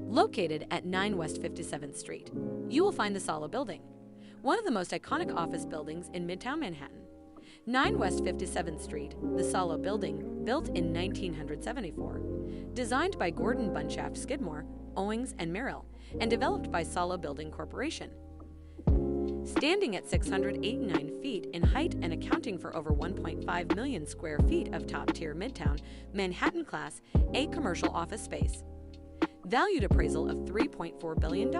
Located at 9 West 57th Street, you will find the Sala Building, one of the most iconic office buildings in Midtown Manhattan. 9 West 57th Street, the Sala Building, built in 1974, designed by Gordon Bunshaft Skidmore, Owings and Merrill, and developed by Sala Building Corporation. Standing at 689 feet in height and accounting for over 1.5 million square feet of top-tier Midtown Manhattan Class A commercial office space. Valued appraisal of $3.4 billion,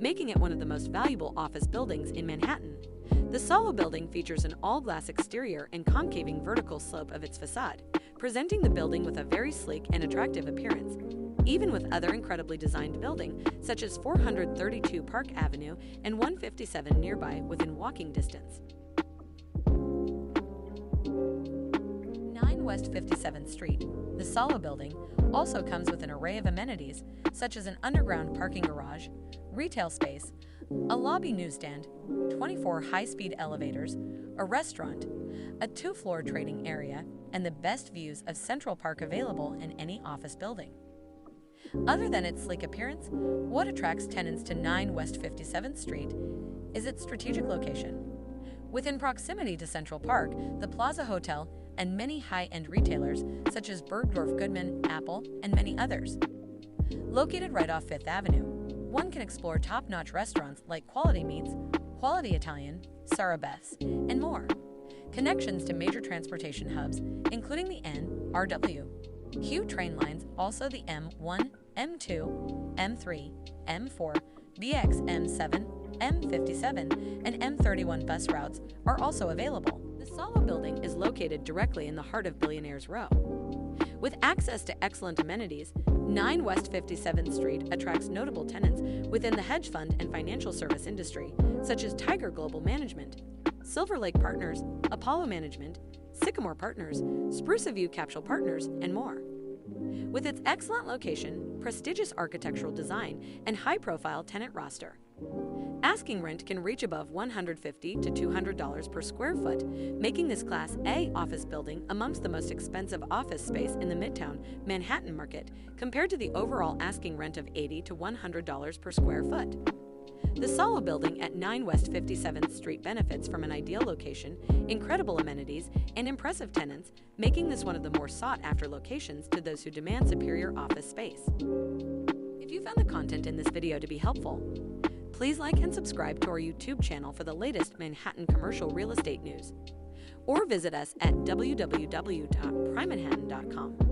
making it one of the most valuable office buildings in Manhattan. The Sala Building features an all-glass exterior and concaving vertical slope of its facade, presenting the building with a very sleek and attractive appearance, even with other incredibly designed buildings such as 432 Park Avenue and 157 nearby within walking distance. 9 West 57th Street, the Sala Building, also comes with an array of amenities such as an underground parking garage, retail space, a lobby newsstand, 24 high-speed elevators, a restaurant, a 2-floor trading area, and the best views of Central Park available in any office building. Other than its sleek appearance, what attracts tenants to 9 West 57th Street is its strategic location. Within proximity to Central Park, the Plaza Hotel, and many high-end retailers such as Bergdorf Goodman, Apple, and many others. Located right off Fifth Avenue, one can explore top-notch restaurants like Quality Meats, Quality Italian, Sarah Beth's, and more. Connections to major transportation hubs, including the NRW, Q train lines, also the M1, M2, M3, M4, BX M7, M57, and M31 bus routes are also available. The Sala Building is located directly in the heart of Billionaires Row. With access to excellent amenities, 9 West 57th Street attracts notable tenants within the hedge fund and financial service industry, such as Tiger Global Management, Silver Lake Partners, Apollo Management, Sycamore Partners, Spruce View Capital Partners, and more. With its excellent location, prestigious architectural design, and high-profile tenant roster, asking rent can reach above $150 to $200 per square foot, making this Class A office building amongst the most expensive office space in the Midtown Manhattan market, compared to the overall asking rent of $80 to $100 per square foot. The Sala Building at 9 West 57th Street benefits from an ideal location, incredible amenities, and impressive tenants, making this one of the more sought-after locations to those who demand superior office space. If you found the content in this video to be helpful, please like and subscribe to our YouTube channel for the latest Manhattan commercial real estate news, or visit us at www.primemanhattan.com.